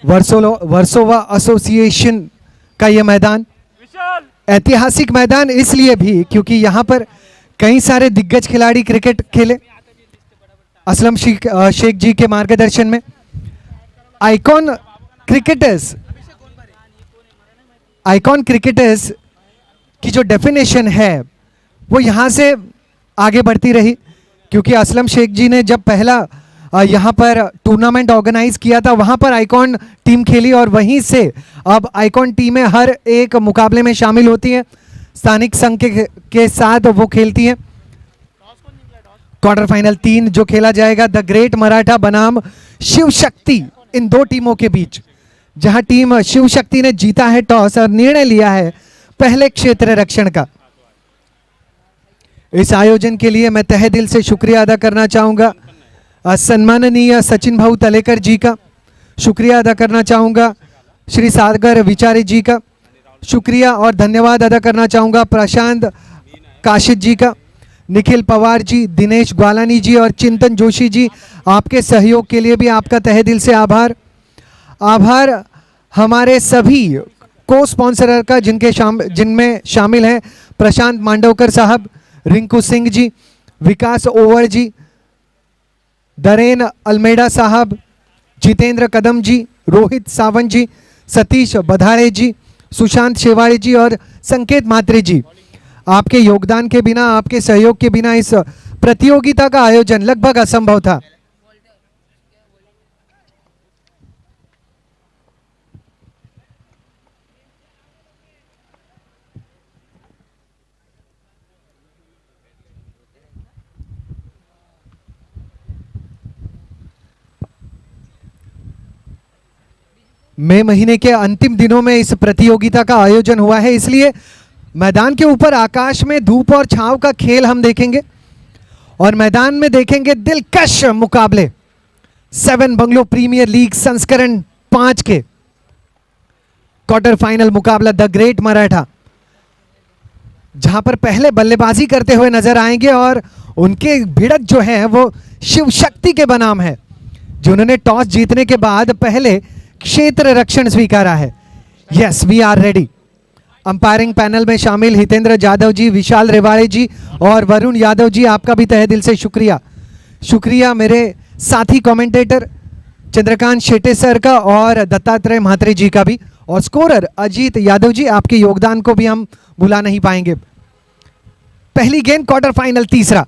Versova association का यह मैदान ऐतिहासिक मैदान इसलिए भी क्योंकि यहाँ पर कई सारे दिग्गज खिलाड़ी क्रिकेट खेले। असलम शेख जी के मार्गदर्शन में आइकॉन क्रिकेटर्स की जो डेफिनेशन है वो यहाँ से आगे बढ़ती रही, क्योंकि असलम शेख जी ने जब पहला यहाँ पर टूर्नामेंट ऑर्गेनाइज किया था वहाँ पर आइकॉन टीम खेली और वहीं से अब आइकॉन टीमें हर एक मुकाबले में शामिल होती हैं, स्थानिक संघ के साथ वो खेलती हैं। क्वार्टर फाइनल 3 जो खेला जाएगा द ग्रेट मराठा बनाम शिव शक्ति, इन दो टीमों के बीच, जहां टीम शिव शक्ति ने जीता है टॉस और निर्णय लिया है पहले क्षेत्र रक्षण का। इस आयोजन के लिए मैं तहे दिल से शुक्रिया अदा करना चाहूंगा सम्माननीय सचिन भाऊ तलेकर जी का, शुक्रिया अदा करना चाहूंगा श्री सागर विचारे जी का, शुक्रिया और धन्यवाद अदा करना चाहूंगा प्रशांत काशिद जी का, निखिल पवार जी, दिनेश ग्वालानी जी और चिंतन जोशी जी, आपके सहयोग के लिए भी आपका तहे दिल से आभार। हमारे सभी को स्पॉन्सरर का जिनमें शामिल हैं प्रशांत मांडवकर साहब, रिंकू सिंह जी, विकास ओवर जी, दरेन अल्मेडा साहब, जितेंद्र कदम जी, रोहित सावंत जी, सतीश बधाड़े जी, सुशांत शेवाड़ी जी और संकेत मात्रे जी, आपके योगदान के बिना, आपके सहयोग के बिना इस प्रतियोगिता का आयोजन लगभग असंभव था। मई महीने के अंतिम दिनों में इस प्रतियोगिता का आयोजन हुआ है, इसलिए मैदान के ऊपर आकाश में धूप और छांव का खेल हम देखेंगे और मैदान में देखेंगे दिलकश मुकाबले। 7 बंगलो प्रीमियर लीग संस्करण 5 के क्वार्टर फाइनल मुकाबला द ग्रेट मराठा, जहां पर पहले बल्लेबाजी करते हुए नजर आएंगे और उनके भिड़त जो है वो शिव शक्ति के बनाम है, जिन्होंने टॉस जीतने के बाद पहले क्षेत्र रक्षण स्वीकारा है। Yes we are ready. Umpiring panel में शामिल हितेंद्र जाधव जी, विशाल रेवाड़े जी और वरुण यादव जी, आपका भी तहे दिल से शुक्रिया मेरे साथी कमेंटेटर चंद्रकांत शेट्टे सर का और दत्तात्रेय म्हात्रे जी का भी, और स्कोरर अजीत यादव जी, आपके योगदान को भी हम भुला नहीं पाएंगे। पहली गेंद क्वार्टर फाइनल तीसरा,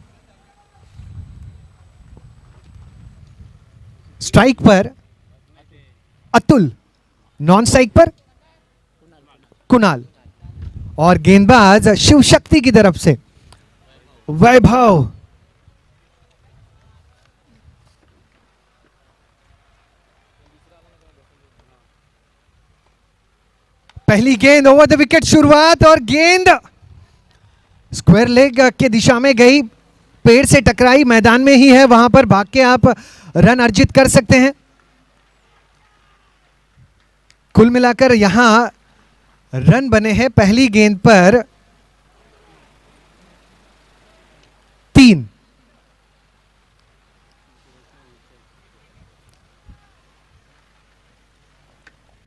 स्ट्राइक पर अतुल, नॉन स्ट्राइक पर कुणाल और गेंदबाज शिव शक्ति की तरफ से वैभव। पहली गेंद ओवर द विकेट शुरुआत और गेंद स्क्वायर लेग के दिशा में गई, पेड़ से टकराई, मैदान में ही है, वहां पर भाग के आप रन अर्जित कर सकते हैं। कुल मिलाकर यहां रन बने हैं पहली गेंद पर 3।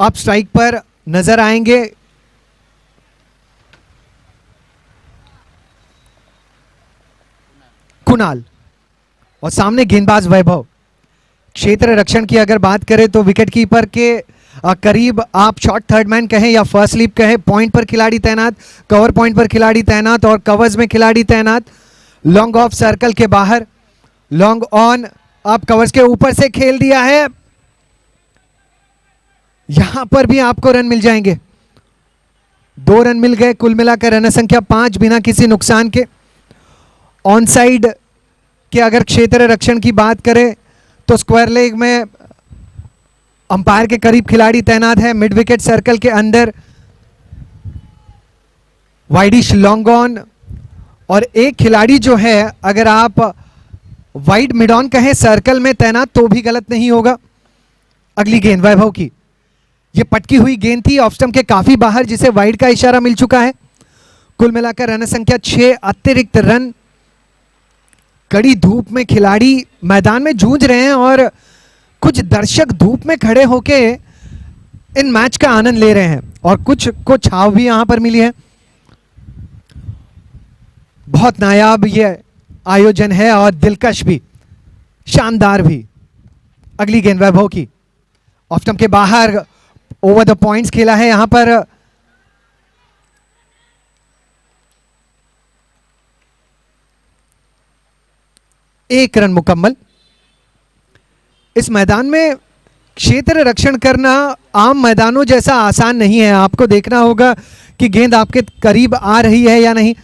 अब स्ट्राइक पर नजर आएंगे कुणाल और सामने गेंदबाज वैभव। क्षेत्र रक्षण की अगर बात करें तो विकेट कीपर के करीब आप शॉर्ट थर्ड मैन कहें या फर्स्ट स्लीप कहें, पॉइंट पर खिलाड़ी तैनात, कवर पॉइंट पर खिलाड़ी तैनात और कवर्स में खिलाड़ी तैनात, लॉन्ग ऑफ सर्कल के बाहर, लॉन्ग ऑन, आप कवर्स के ऊपर से खेल दिया है, यहां पर भी आपको रन मिल जाएंगे। 2 रन मिल गए, कुल मिलाकर रन संख्या 5 बिना किसी नुकसान के। ऑन साइड के अगर क्षेत्र रक्षण की बात करें तो स्क्वायर लेग में अंपायर के करीब खिलाड़ी तैनात है, मिड विकेट सर्कल के अंदर वाइडिश लॉन्ग ऑन और एक खिलाड़ी जो है अगर आप वाइड मिड ऑन कहें सर्कल में तैनात तो भी गलत नहीं होगा। अगली गेंद वैभव की, ये पटकी हुई गेंद थी ऑफ स्टंप के काफी बाहर, जिसे वाइड का इशारा मिल चुका है। कुल मिलाकर रन संख्या 6, अतिरिक्त रन। कड़ी धूप में खिलाड़ी मैदान में जूझ रहे हैं और कुछ दर्शक धूप में खड़े होके इन मैच का आनंद ले रहे हैं और कुछ को छाव भी यहां पर मिली है। बहुत नायाब ये आयोजन है और दिलकश भी, शानदार भी। अगली गेंद वैभव की, ऑफ स्टंप के बाहर, ओवर द पॉइंट्स खेला है यहां पर। एक रन मुकम्मल। इस मैदान में क्षेत्र रक्षण करना आम मैदानों जैसा आसान नहीं है। आपको देखना होगा कि गेंद आपके करीब आ रही है या नहीं,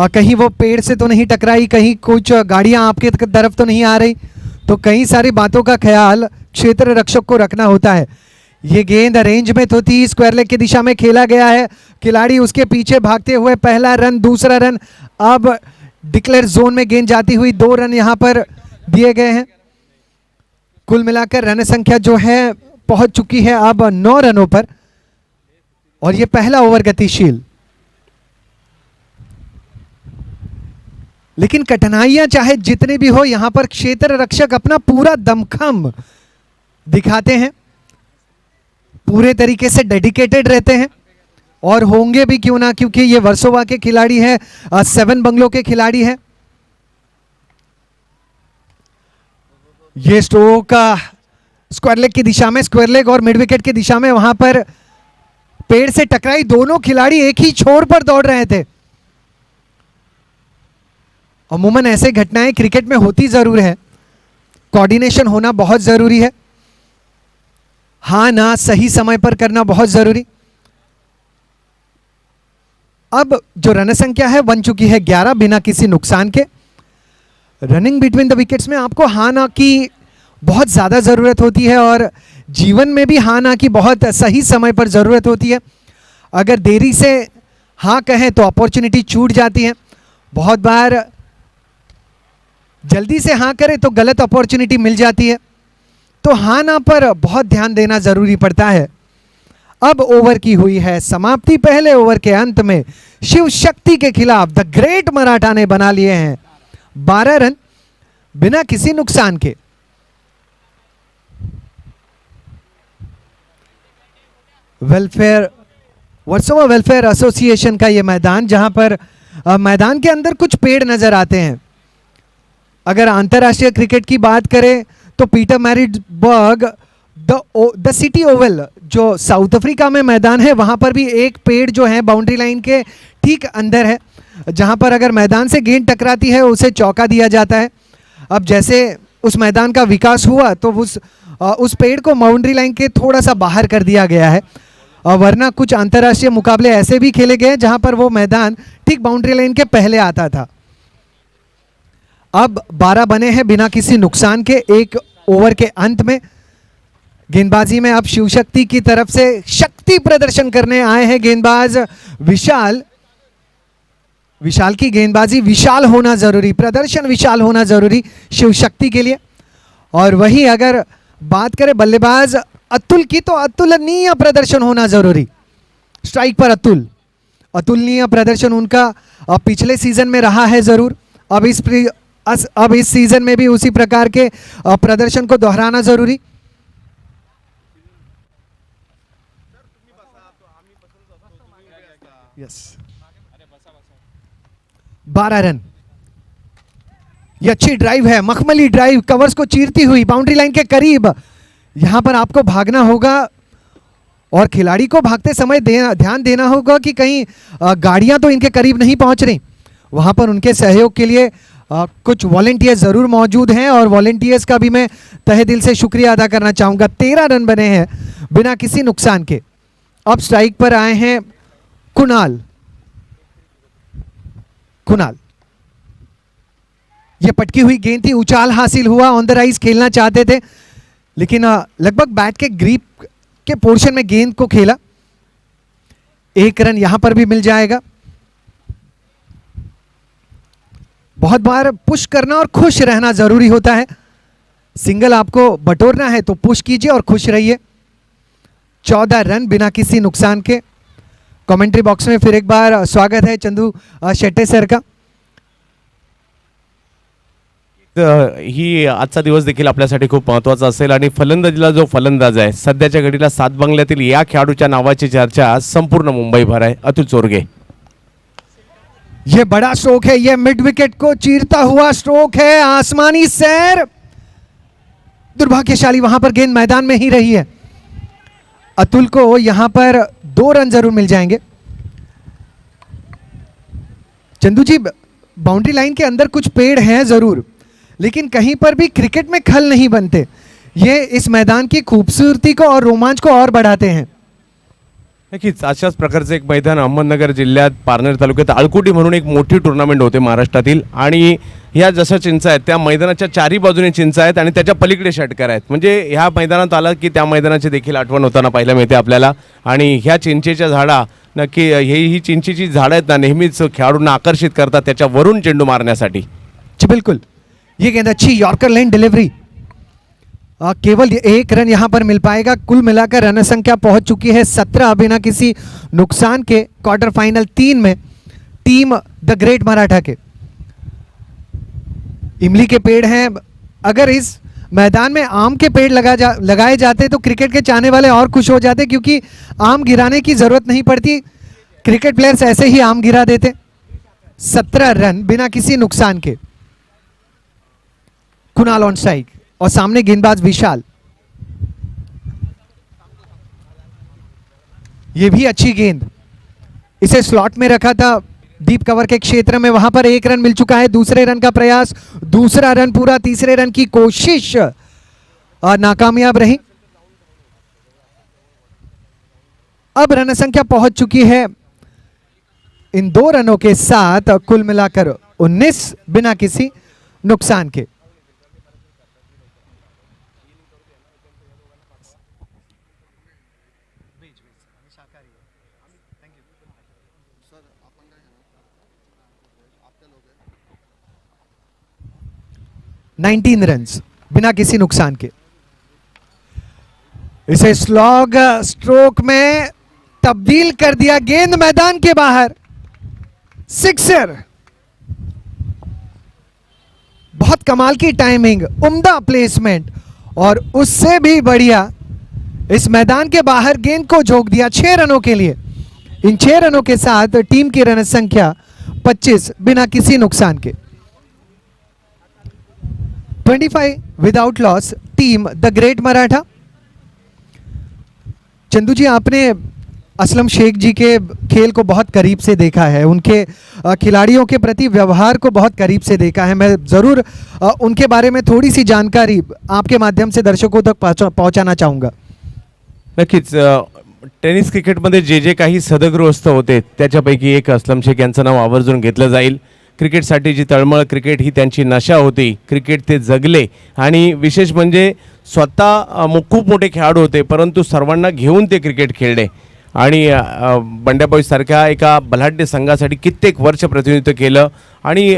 कहीं वो पेड़ से तो नहीं टकराई, कहीं कुछ गाड़ियां आपके तरफ तो नहीं आ रही। तो कई सारी बातों का ख्याल क्षेत्र रक्षक को रखना होता है। ये गेंद रेंज में तो थी, स्क्वायर लेग की दिशा में खेला गया है, खिलाड़ी उसके पीछे भागते हुए, पहला रन, दूसरा रन, अब डिक्लेयर जोन में गेंद जाती हुई 2 रन यहां पर दिए गए हैं। कुल मिलाकर रन संख्या जो है पहुंच चुकी है अब 9 रनों पर, और ये पहला ओवर गतिशील। लेकिन कठिनाइयां चाहे जितनी भी हो, यहां पर क्षेत्र रक्षक अपना पूरा दमखम दिखाते हैं, पूरे तरीके से डेडिकेटेड रहते हैं, और होंगे भी क्यों ना, क्योंकि ये वर्सोवा के खिलाड़ी हैं, 7 बंगलों के खिलाड़ी हैं। ये स्ट्रोक स्क्वायर लेग की दिशा में, स्क्वायर लेग और मिड विकेट की दिशा में, वहां पर पेड़ से टकराई, दोनों खिलाड़ी एक ही छोर पर दौड़ रहे थे। अमूमन ऐसे घटनाएं क्रिकेट में होती जरूर है, कोऑर्डिनेशन होना बहुत जरूरी है, हाँ ना सही समय पर करना बहुत जरूरी। अब जो रन संख्या है बन चुकी है 11 बिना किसी नुकसान के। रनिंग बिटवीन द विकेट्स में आपको हाँ ना की बहुत ज्यादा जरूरत होती है, और जीवन में भी हाँ ना की बहुत सही समय पर जरूरत होती है। अगर देरी से हाँ कहें तो अपॉर्चुनिटी छूट जाती है, बहुत बार जल्दी से हाँ करें तो गलत अपॉर्चुनिटी मिल जाती है। तो हाँ ना पर बहुत ध्यान देना जरूरी पड़ता है। अब ओवर की हुई है समाप्ति। पहले ओवर के अंत में शिव शक्ति के खिलाफ द ग्रेट मराठा ने बना लिए हैं 12 रन बिना किसी नुकसान के। वेलफेयर, वर्सोवा वेलफेयर एसोसिएशन का यह मैदान, जहां पर मैदान के अंदर कुछ पेड़ नजर आते हैं। अगर अंतरराष्ट्रीय क्रिकेट की बात करें तो Peter Maritzburg the city Oval जो साउथ अफ्रीका में मैदान है, वहां पर भी एक पेड़ जो है बाउंड्री लाइन के ठीक अंदर है, जहां पर अगर मैदान से गेंद टकराती है उसे चौका दिया जाता है। अब जैसे उस मैदान का विकास हुआ तो उस पेड़ को बाउंड्री लाइन के थोड़ा सा बाहर कर दिया गया है, वरना कुछ अंतर्राष्ट्रीय मुकाबले ऐसे भी खेले गए जहां पर वो मैदान ठीक बाउंड्री लाइन के पहले आता था। अब 12 बने हैं बिना किसी नुकसान के एक ओवर के अंत में। गेंदबाजी में अब शिव शक्ति की तरफ से शक्ति प्रदर्शन करने आए हैं गेंदबाज विशाल। विशाल की गेंदबाजी विशाल होना जरूरी, प्रदर्शन विशाल होना जरूरी शिव शक्ति के लिए। और वही अगर बात करें बल्लेबाज अतुल की, तो अतुलनीय प्रदर्शन होना जरूरी। स्ट्राइक पर अतुलनीय प्रदर्शन उनका पिछले सीजन में रहा है जरूर, अब इस सीजन में भी उसी प्रकार के प्रदर्शन को दोहराना जरूरी। Yes, 12 run. ये अच्छी ड्राइव है, मखमली ड्राइव, कवर्स को चीरती हुई बाउंड्री लाइन के करीब। यहां पर आपको भागना होगा और खिलाड़ी को भागते समय ध्यान देना होगा कि कहीं गाड़ियां तो इनके करीब नहीं पहुंच रही। वहां पर उनके सहयोग के लिए कुछ वॉलंटियर्स जरूर मौजूद हैं, और वॉलंटियर्स का भी मैं तहे दिल से शुक्रिया अदा करना चाहूंगा। 13 रन बने हैं बिना किसी नुकसान के। अब स्ट्राइक पर आए हैं कुणाल। ये पटकी हुई गेंद थी, उछाल हासिल हुआ, ऑन द राइज खेलना चाहते थे, लेकिन लगभग बैट के ग्रिप के पोर्शन में गेंद को खेला। 1 रन यहां पर भी मिल जाएगा। बहुत बार पुश करना और खुश रहना जरूरी होता है। सिंगल आपको बटोरना है तो पुश कीजिए और खुश रहिए। 14 रन बिना किसी नुकसान के। कमेंट्री बॉक्स में फिर एक बार स्वागत है चंदू शेट्टे सर का। ही आजचा दिवस देखील आपल्यासाठी खूप महत्त्वाचा असेल आणि फलंदाजीला जो फलंदाज आहे सध्याच्या घडीला सात बंगल्यातील या खेळाडूच्या नावाची चर्चा संपूर्ण मुंबईभर आहे. अतुल चोरगे. ये बड़ा स्ट्रोक है, ये मिड विकेट को चीरता हुआ स्ट्रोक है, आसमानी सैर. दुर्भाग्यशाली वहां पर गेंद मैदान में ही रही है. अतुल को यहां पर 2 रन जरूर मिल जाएंगे. चंदू जी, बाउंड्री लाइन के अंदर कुछ पेड़ हैं जरूर, लेकिन कहीं पर भी क्रिकेट में खल नहीं बनते. ये इस मैदान की खूबसूरती को और रोमांच को और बढ़ाते हैं. नक्कीच अशाच प्रकारचं एक मैदान अहमदनगर जिल्ह्यात पारनेर तालुक्यात आळकुटी म्हणून एक मोठी टुर्नामेंट होते महाराष्ट्रातील आणि ह्या जशा चिंचा आहेत त्या मैदानाच्या चारी बाजूने चिंचा आहेत आणि त्याच्या पलीकडे षटकार आहेत. म्हणजे ह्या मैदानात आलं की त्या मैदानाची देखील आठवण होताना पाहायला मिळते आपल्याला. आणि ह्या चिंचेच्या झाडा नक्की ही चिंचेची झाडं आहेत ना नेहमीच खेळाडूंना आकर्षित करतात त्याच्यावरून चेंडू मारण्यासाठी. जी बिल्कुल. ये गेंद अच्छी यॉर्कर लाइन डिलीवरी. केवल 1 रन यहां पर मिल पाएगा. कुल मिलाकर रन संख्या पहुंच चुकी है 17 बिना किसी नुकसान के. क्वार्टर फाइनल 3 में टीम द ग्रेट मराठा के. इमली के पेड़ हैं. अगर इस मैदान में आम के पेड़ लगाए जाते तो क्रिकेट के चाहने वाले और खुश हो जाते, क्योंकि आम गिराने की जरूरत नहीं पड़ती. क्रिकेट प्लेयर्स ऐसे ही आम गिरा देते. 17 रन बिना किसी नुकसान के. कुणाल ऑन स्ट्राइक और सामने गेंदबाज विशाल. ये भी अच्छी गेंद. इसे स्लॉट में रखा था डीप कवर के क्षेत्र में. वहां पर 1 रन मिल चुका है. दूसरे रन का प्रयास, दूसरा रन पूरा. तीसरे रन की कोशिश नाकामयाब रही. अब रन संख्या पहुंच चुकी है इन 2 रनों के साथ कुल मिलाकर 19 बिना किसी नुकसान के. नाइनटीन रन बिना किसी नुकसान के. इसे स्लॉग स्ट्रोक में तब्दील कर दिया. गेंद मैदान के बाहर. सिक्सर. बहुत कमाल की टाइमिंग, उम्दा प्लेसमेंट और उससे भी बढ़िया इस मैदान के बाहर गेंद को झोंक दिया 6 रनों के लिए. इन 6 रनों के साथ टीम की रन संख्या 25 बिना किसी नुकसान के. 25 without loss team the great Maratha. Chandu ji, आपने असलम शेख जी के खेल को बहुत करीब से देखा है, उनके खिलाड़ियों के प्रति व्यवहार को बहुत करीब से देखा है. मैं ज़रूर उनके बारे में थोडी सी जानकारी आपके माध्यम से दर्शकों तक पहुंचाना चाहूँगा. नक्कीच टेनिस क्रिकेटमध्ये जे जे काही सदगृहस्थ होते त्याच्यापैकी एक असलम शेख यांचं नाव आवर्जून घेतलं जाईल. क्रिकेटसाठी जी तळमळ, क्रिकेट ही त्यांची नशा होती. क्रिकेट ते जगले आणि विशेष म्हणजे स्वतः खूप मोठे खेळाडू होते परंतु सर्वांना घेऊन ते क्रिकेट खेळले आणि बंड्या बॉईज सारख्या एका बलाढ्य संघासाठी कित्येक वर्ष प्रतिनिधित्व केलं आणि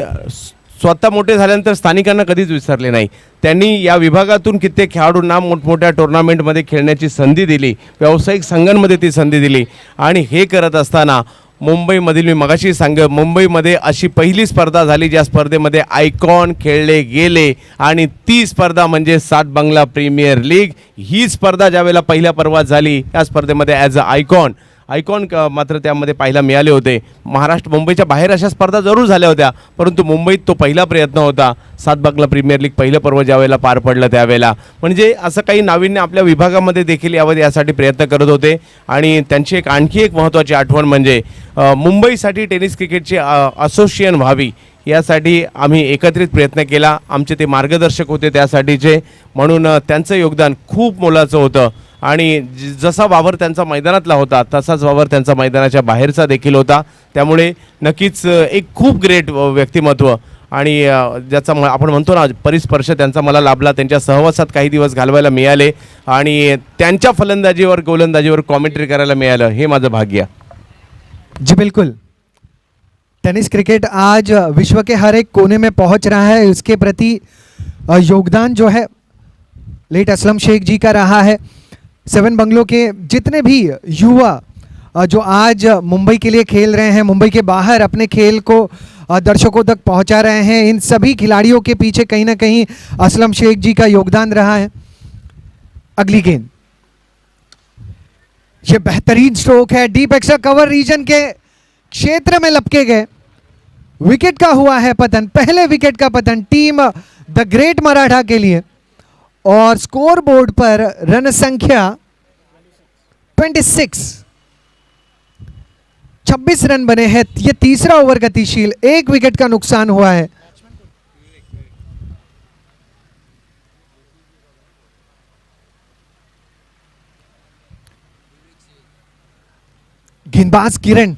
स्वतः मोठे झाल्यानंतर स्थानिकांना कधीच विसरले नाही. त्यांनी या विभागातून कित्येक खेळाडूंना मोठमोठ्या टुर्नामेंटमध्ये खेळण्याची संधी दिली, व्यावसायिक संघांमध्ये ती संधी दिली आणि हे करत असताना मुंबईमधील, मी मगाशी मुंबईमध्ये अशी पहिली स्पर्धा झाली ज्या स्पर्धेमध्ये आयकॉन खेळले गेले आणि ती स्पर्धा म्हणजे सात बंगला प्रीमियर लीग. ही स्पर्धा ज्यावेळेला पहिल्या पर्वात झाली त्या स्पर्धेमध्ये ॲज अ आयकॉन मात्र त्यामध्ये पाहायला मिळाले होते. मुंबईच्या बाहेर अशा स्पर्धा जरूर झाल्या होत्या परंतु मुंबईत तो पहिला प्रयत्न होता. सात बंगला प्रीमियर लीग पहिलं पर्व ज्यावेळेला पार पडलं त्यावेळेला म्हणजे असं काही नाविन्य आपल्या विभागामध्ये देखील यासाठी प्रयत्न करत होते. आणि त्यांची आणखी एक महत्त्वाची आठवण म्हणजे मुंबईसाठी टेनिस क्रिकेटची असोसिएशन व्हावी यासाठी आम्ही एकत्रित प्रयत्न केला. आमचे ते मार्गदर्शक होते त्यासाठीचे, म्हणून त्यांचं योगदान खूप मोलाचं होतं. आणि जसा वावर त्यांचा मैदानातला होता तसाच वावर त्यांचा मैदानाच्या बाहेरचा देखील होता. त्यामुळे नक्कीच एक खूप ग्रेट व्यक्तिमत्व आणि ज्याचा आपण म्हणतो ना परिस्पर्श त्यांचा मला लाभला. त्यांच्या सहवासात काही दिवस घालवायला मिळाले आणि त्यांच्या फलंदाजीवर गोलंदाजीवर कॉमेंट्री करायला मिळालं, हे माझं भाग्य. जी बिल्कुल. टेनिस क्रिकेट आज विश्व के हर एक कोने में पहुंच रहा है. इसके प्रति योगदान जो है लेट असलम शेख जी का रहा है. 7 बंगलों के जितने भी युवा जो आज मुंबई के लिए खेल रहे हैं, मुंबई के बाहर अपने खेल को दर्शकों तक पहुंचा रहे हैं। इन सभी खिलाड़ियों के पीछे कहीं ना कहीं असलम शेख जी का योगदान रहा है। अगली गेंद, ये बेहतरीन स्ट्रोक है, डीप एक्स्ट्रा कवर रीजन के क्षेत्र में लपके गए। विकेट का हुआ है पतन, पहले विकेट का पतन टीम द ग्रेट मराठा के लिए। और स्कोर बोर्ड पर रन संख्या 26 रन बने हैं। ये तीसरा ओवर गतिशील, एक विकेट का नुकसान हुआ है। गेंदबाज किरण,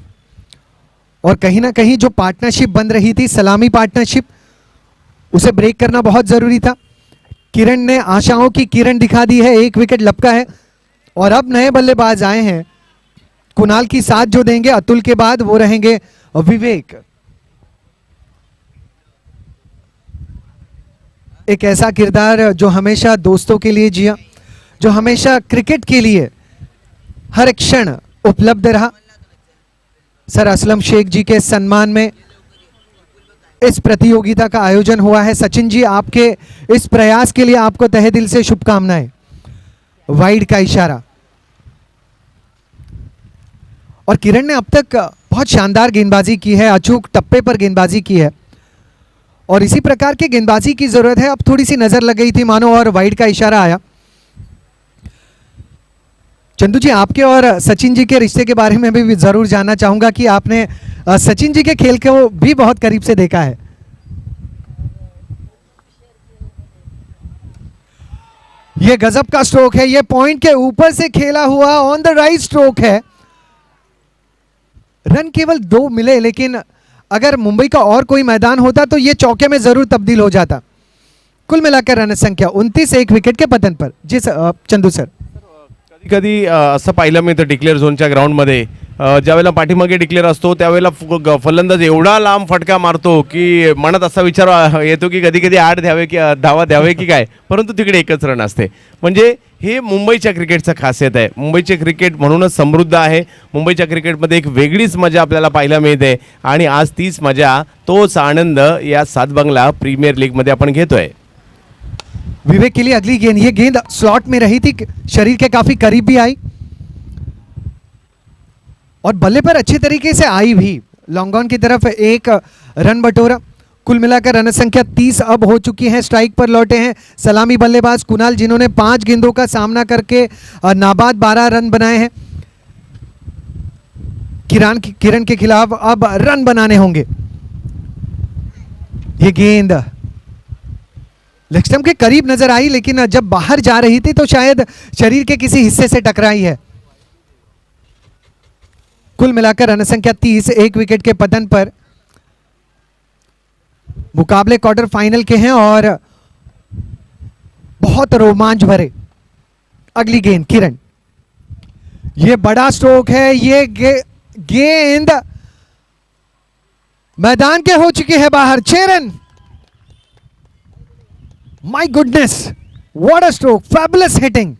और कहीं ना कहीं जो पार्टनरशिप बन रही थी, सलामी पार्टनरशिप, उसे ब्रेक करना बहुत जरूरी था। किरण ने आशाओं की किरण दिखा दी है, एक विकेट लपका है। और अब नए बल्लेबाज आए हैं, कुणाल की साथ जो देंगे अतुल के बाद वो रहेंगे विवेक। एक ऐसा किरदार जो हमेशा दोस्तों के लिए जिया, जो हमेशा क्रिकेट के लिए हर क्षण उपलब्ध रहा। सर असलम शेख जी के सम्मान में इस प्रतियोगिता का आयोजन हुआ है। सचिन जी, आपके इस प्रयास के लिए आपको तहे दिल से शुभकामनाएं। वाइड का इशारा, और किरण ने अब तक बहुत शानदार गेंदबाजी की है, अचूक टप्पे पर गेंदबाजी की है, और इसी प्रकार के गेंदबाजी की जरूरत है। अब थोड़ी सी नजर लग गई थी मानो, और वाइड का इशारा आया। चंदू जी, आपके और सचिन जी के रिश्ते के बारे में भी जरूर जानना चाहूंगा कि आपने सचिन जी के खेल को भी बहुत करीब से देखा है। ये गजब का स्ट्रोक है, ये पॉइंट के ऊपर से खेला हुआ ऑन द राइट स्ट्रोक है। रन केवल 2 मिले, लेकिन अगर मुंबई का और कोई मैदान होता तो ये चौके में जरूर तब्दील हो जाता। कुल मिलाकर रन संख्या 29, एक विकेट के पतन पर। जी चंदू सर, कधी कधी असं पाहिलं मिळतं डिक्लेअर झोनच्या ग्राउंडमध्ये, ज्यावेळेला पाठीमागे डिक्लेअर असतो त्यावेळेला फलंदाज एवढा लांब फटका मारतो की मनात असा विचार येतो की कधी कधी 8 द्यावे की धावा द्यावे की काय, परंतु तिकडे एकच रन असते. म्हणजे हे मुंबईच्या क्रिकेटचं खासियत आहे. मुंबईचे क्रिकेट म्हणूनच समृद्ध आहे. मुंबईच्या क्रिकेटमध्ये एक वेगळीच मजा आपल्याला पाहायला मिळते, आणि आज तीच मजा, तोच आनंद या सातबंगला प्रीमियर लीगमध्ये आपण घेतोय. विवेक के लिए अगली गेंद, ये गेंद स्लॉट में रही थी, शरीर के काफी करीब भी आई और बल्ले पर अच्छी तरीके से आई भी। लॉन्ग ऑन की तरफ एक रन बटोरा। कुल मिलाकर रन संख्या 30 अब हो चुकी है। स्ट्राइक पर लौटे हैं सलामी बल्लेबाज कुणाल, जिन्होंने 5 गेंदों का सामना करके नाबाद 12 रन बनाए हैं। किरण के खिलाफ अब रन बनाने होंगे। ये गेंद लेग स्टंप के करीब नजर आई, लेकिन जब बाहर जा रही थी तो शायद शरीर के किसी हिस्से से टकराई है। कुल मिलाकर रन संख्या 30, एक विकेट के पतन पर। मुकाबले क्वार्टर फाइनल के हैं और बहुत रोमांच भरे। अगली गेंद किरण, ये बड़ा स्ट्रोक है, ये गेंद मैदान के हो चुकी है बाहर। 6 run. My goodness, what a stroke, fabulous hitting.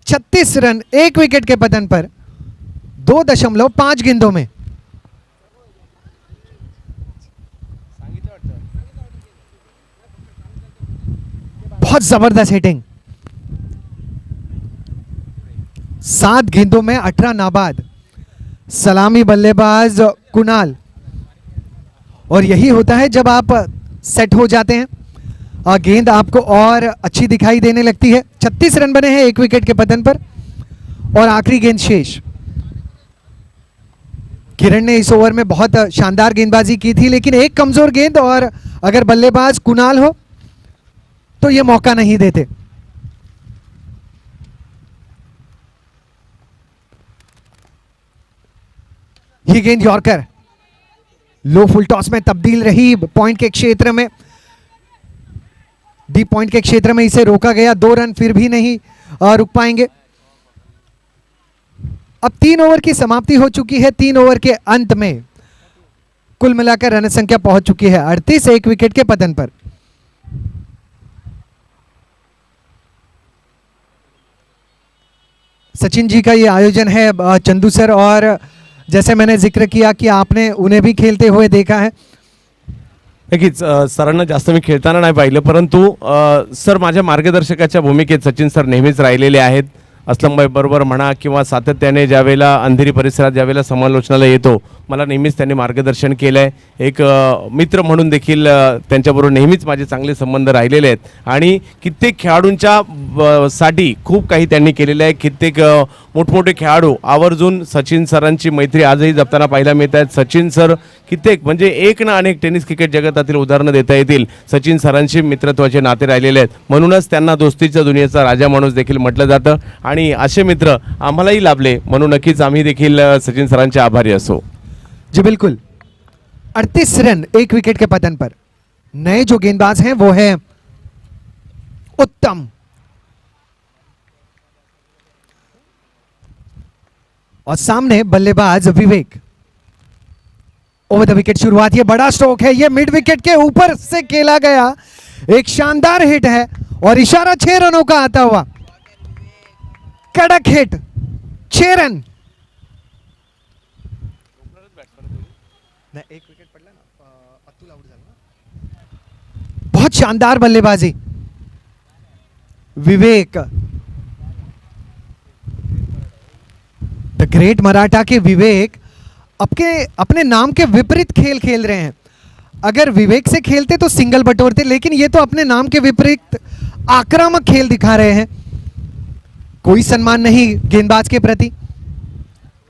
36 run, एक विकेट के पतन पर 2.5 गेंदों में। बहुत जबरदस्त हिटिंग। 7 गेंदों में 18 नाबाद। सलामी बल्लेबाज कुणाल, और यही होता है जब आप सेट हो जाते हैं, गेंद आपको और अच्छी दिखाई देने लगती है। 36 रन बने हैं एक विकेट के पतन पर, और आखिरी गेंद शेष। किरण ने इस ओवर में बहुत शानदार गेंदबाजी की थी, लेकिन एक कमजोर गेंद, और अगर बल्लेबाज कुणाल हो तो यह मौका नहीं देते। ये गेंद यॉर्कर लो फुल टॉस में तब्दील रही। पॉइंट के क्षेत्र में, डीप पॉइंट के क्षेत्र में इसे रोका गया। 2 रन फिर भी नहीं रुक पाएंगे। अब 3 ओवर की समाप्ति हो चुकी है। 3 ओवर के अंत में कुल मिलाकर रन संख्या पहुंच चुकी है 38, एक विकेट के पतन पर। सचिन जी का ये आयोजन है चंदू सर, और जैसे मैंने जिक्र किया कि आपने उन्हें भी खेलते हुए देखा है, नक्कीच सरांना जास्त मी खेळताना नाही पाहिलं, परंतु सर माझ्या मार्गदर्शकाच्या भूमिकेत सचिन सर नेहमीच राहिलेले आहेत. असलमभाई बरोबर म्हणा किंवा सातत्याने ज्यावेळेला अंधेरी परिसरात ज्यावेळेला समालोचनाला येतो, मला नेहमीच त्यांनी मार्गदर्शन केलं आहे. एक मित्र म्हणून देखील त्यांच्याबरोबर नेहमीच माझे चांगले संबंध राहिलेले आहेत आणि कित्येक खेळाडूंच्या साठी खूप काही त्यांनी केलेलं आहे. कित्येक मोठमोठे खेळाडू आवर्जून सचिन सरांची मैत्री आजही जपताना पाहायला मिळत आहेत. सचिन सर कित्येक म्हणजे एक ना अनेक टेनिस क्रिकेट जगतातील उदाहरणं देता येतील. सचिन सरांशी मित्रत्वाचे नाते राहिलेले आहेत, म्हणूनच त्यांना दोस्तीच्या दुनियेचा राजा माणूस देखील म्हटलं जातं आणि असे मित्र आम्हालाही लाभले, म्हणून नक्कीच आम्ही देखील सचिन सरांचे आभारी असो. जी बिल्कुल. 38 रन 1 विकेट के पतन पर. नए जो गेंदबाज हैं वो है उत्तम और सामने बल्लेबाज विवेक. ओवर द विकेट शुरुआत, ये बड़ा स्ट्रोक है, ये मिड विकेट के ऊपर से खेला गया एक शानदार हिट है और इशारा 6 रनों का आता हुआ. कड़क हिट, 6 रन. एक विकेट पडला ना, अतुल आउट झाला ना. बहुत शानदार बल्लेबाजी विवेक, द ग्रेट मराठा के विवेक अपने नाम के विपरीत खेल खेल रहे हैं. अगर विवेक से खेलते तो सिंगल बटोरते, लेकिन ये तो अपने नाम के विपरीत आक्रामक खेल दिखा रहे हैं. कोई सम्मान नहीं गेंदबाज के प्रति.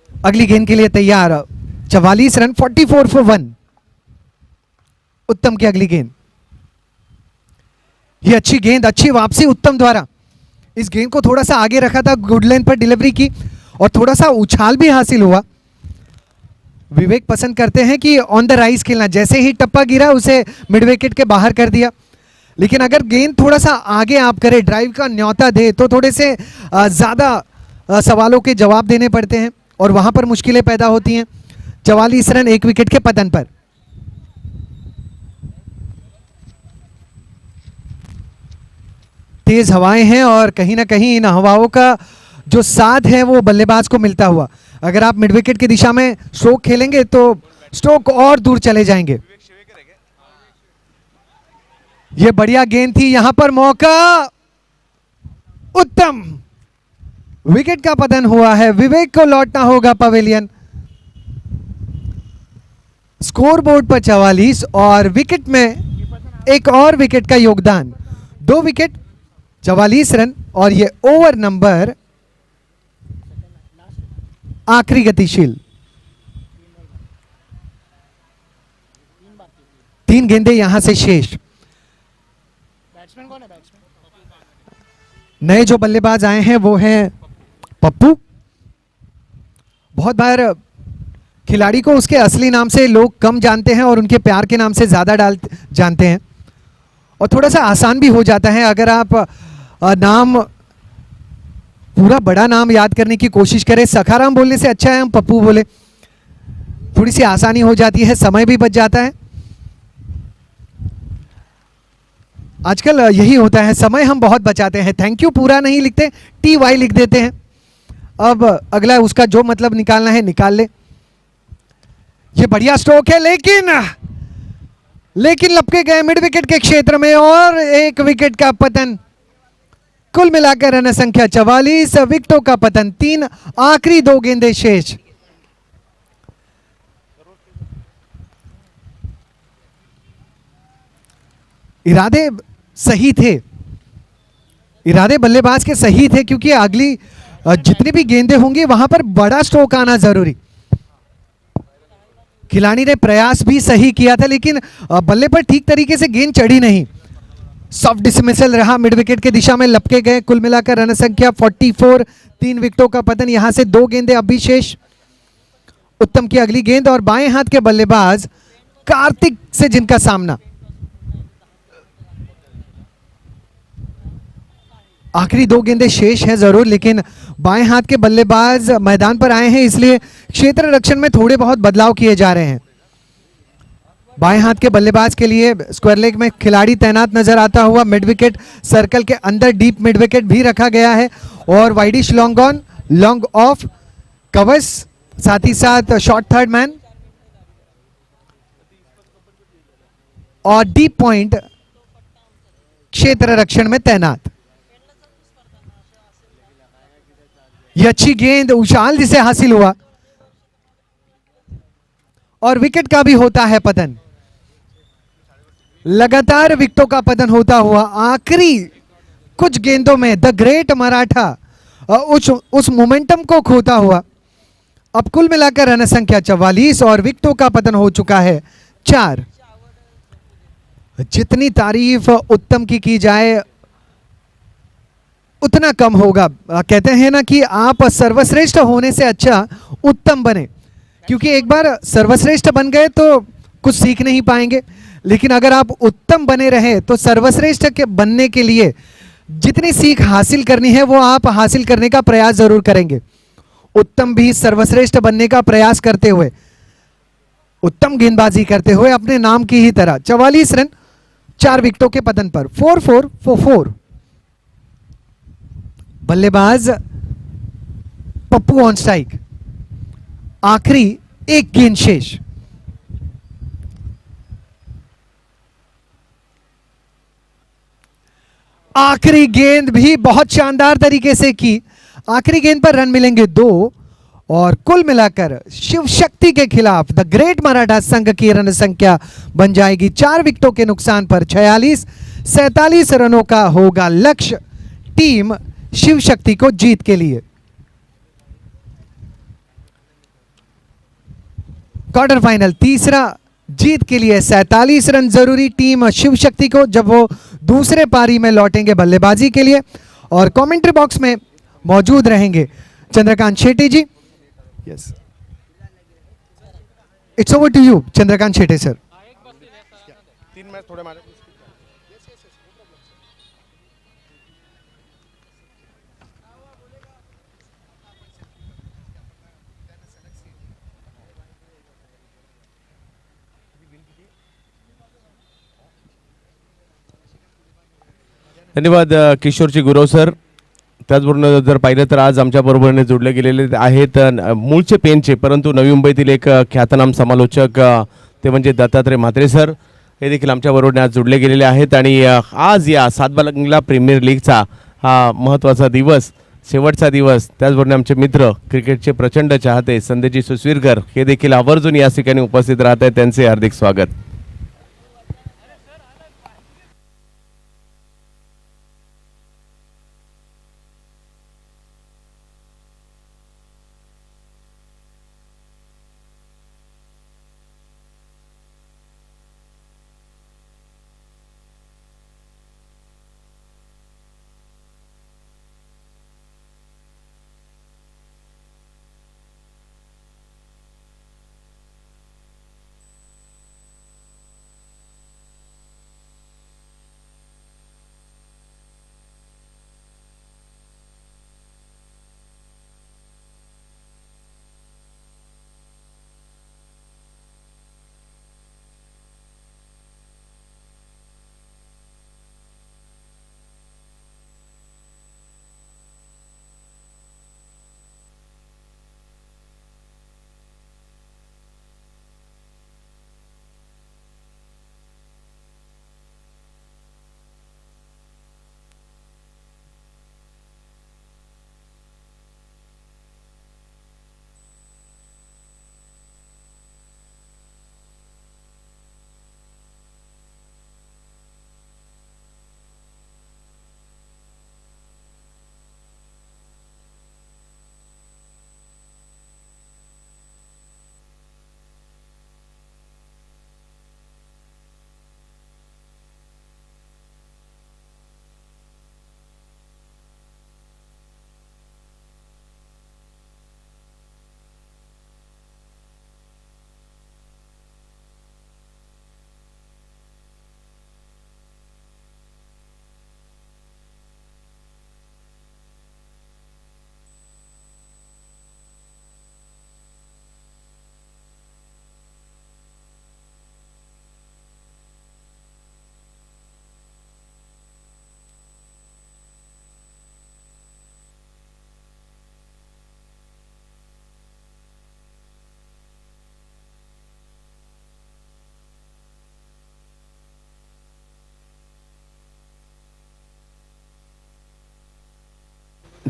अगली गेंद के लिए तैयार. 44 रन, 44 फॉर 1. उत्तम की अगली गेंद. ये अच्छी गेंद, अच्छी वापसी उत्तम द्वारा. इस गेंद को थोड़ा सा आगे रखा था, गुड लेंथ पर डिलीवरी की और थोड़ा सा उछाल भी हासिल हुआ. विवेक पसंद करते हैं कि ऑन द राइज खेलना. जैसे ही टप्पा गिरा उसे मिड विकेट के बाहर कर दिया. लेकिन अगर गेंद थोड़ा सा आगे आप करें, ड्राइव का न्योता दे, तो थोड़े से ज़्यादा सवालों के जवाब देने पड़ते हैं और वहाँ पर मुश्किलें पैदा होती हैं. 44 रन 1 विकेट के पतन पर. तेज हवाएं हैं और कहीं ना कहीं इन हवाओं का जो साथ है वो बल्लेबाज को मिलता हुआ. अगर आप मिड विकेट की दिशा में स्ट्रोक खेलेंगे तो स्ट्रोक और दूर चले जाएंगे. ये बढ़िया गेंद थी, यहां पर मौका. उत्तम. विकेट का पतन हुआ है, विवेक को लौटना होगा पवेलियन. स्कोरबोर्ड पर 44 और विकेट में एक और विकेट का योगदान. 2 विकेट, 44 रन और ये ओवर नंबर आखिरी गतिशील. 3 गेंदें यहां से शेष. नए जो बल्लेबाज आए हैं वो हैं पप्पू. बहुत बार खिलाड़ी को उसके असली नाम से लोग कम जानते हैं और उनके प्यार के नाम से ज़्यादा जानते हैं और थोड़ा सा आसान भी हो जाता है. अगर आप नाम पूरा बड़ा नाम याद करने की कोशिश करें, सखाराम बोलने से अच्छा है हम पप्पू बोले, थोड़ी सी आसानी हो जाती है, समय भी बच जाता है. आजकल यही होता है, समय हम बहुत बचाते हैं. थैंक यू पूरा नहीं लिखते, TY लिख देते हैं. अब अगला उसका जो मतलब निकालना है निकाल ले. ये बढ़िया स्ट्रोक है लेकिन लपके गए मिड विकेट के क्षेत्र में और 1 विकेट का पतन. कुल मिलाकर रन संख्या 44, विकेटों का पतन 3. आखिरी 2 गेंदें शेष. इरादे सही थे, इरादे बल्लेबाज के सही थे क्योंकि अगली जितनी भी गेंदें होंगी वहां पर बड़ा स्ट्रोक आना जरूरी. खिलाड़ी ने प्रयास भी सही किया था लेकिन बल्ले पर ठीक तरीके से गेंद चढ़ी नहीं. सॉफ्ट डिसमिसल रहा, मिड विकेट के दिशा में लपके गए. कुल मिलाकर रन संख्या 44, 3 विकेटों का पतन. यहां से 2 गेंदें अभी शेष. उत्तम की अगली गेंद और बाएं हाथ के बल्लेबाज कार्तिक से जिनका सामना. आखिरी 2 गेंदें शेष हैं जरूर, लेकिन बाएं हाथ के बल्लेबाज मैदान पर आए हैं इसलिए क्षेत्र रक्षण में थोड़े बहुत बदलाव किए जा रहे हैं. बाएं हाथ के बल्लेबाज के लिए स्क्वायर लेग में खिलाड़ी तैनात नजर आता हुआ. मिड विकेट सर्कल के अंदर डीप मिड विकेट भी रखा गया है और widish long on, long off covers, साथ ही साथ शॉर्ट थर्ड मैन. और डीप पॉइंट क्षेत्र रक्षण में तैनात। ये अच्छी गेंद उछाल से हासिल हुआ और विकेट का भी होता है पतन। लगातार विकेटों का पतन होता हुआ आखिरी कुछ गेंदों में द ग्रेट मराठा उस मोमेंटम को खोता हुआ। अब कुल मिलाकर रन संख्या 44 और विकेटों का पतन हो चुका है 4। जितनी तारीफ उत्तम की जाए उतना कम होगा। कहते हैं ना कि आप सर्वश्रेष्ठ होने से अच्छा उत्तम बने, क्योंकि एक बार सर्वश्रेष्ठ बन गए तो कुछ सीख नहीं पाएंगे, लेकिन अगर आप उत्तम बने रहे तो सर्वश्रेष्ठ के बनने के लिए जितनी सीख हासिल करनी है वो आप हासिल करने का प्रयास जरूर करेंगे। उत्तम भी सर्वश्रेष्ठ बनने का प्रयास करते हुए, उत्तम गेंदबाजी करते हुए अपने नाम की ही तरह 44 रन 4 विकेटों के पतन पर 4-4-4-4। बल्लेबाज पप्पू ऑन स्ट्राइक। आखिरी एक गेंद शेष। आखिरी गेंद भी बहुत शानदार तरीके से की। आखिरी गेंद पर रन मिलेंगे 2 और कुल मिलाकर शिव शक्ति के खिलाफ द ग्रेट मराठा संघ की रन संख्या बन जाएगी 4 विकेटों के नुकसान पर 46-47 रनों का होगा लक्ष्य टीम शिव शक्ति को जीत के लिए। क्वार्टर फाइनल तीसरा जीत के लिए 47 रन जरूरी टीम शिव शक्ति को जब वो दूसरे पारी में लौटेंगे बल्लेबाजी के लिए। और कमेंट्री बॉक्स में मौजूद रहेंगे Chandrakant Shetty ji. Yes, it's over to you Chandrakant Shetty sir. 3 match थोड़े मारे। धन्यवाद किशोरजी गुरव सर। त्याचबरोबर जर पाहिलं तर आज आमच्याबरोबरने जोडले गेलेले आहेत मूळचे पेनचे परंतु नवी मुंबईतील एक ख्यातनाम समालोचक ते म्हणजे दत्तात्रय म्हात्रे सर, हे देखील आमच्याबरोबर आज जोडले गेलेले आहेत। आणि आज या सातबांगला प्रीमियर लीगचा हा महत्त्वाचा दिवस, शेवटचा दिवस, त्याचबरोबर आमचे मित्र क्रिकेटचे प्रचंड चाहते संदेशजी सुसवीरकर हे देखील आवर्जून या ठिकाणी उपस्थित राहत आहेत, त्यांचे हार्दिक स्वागत।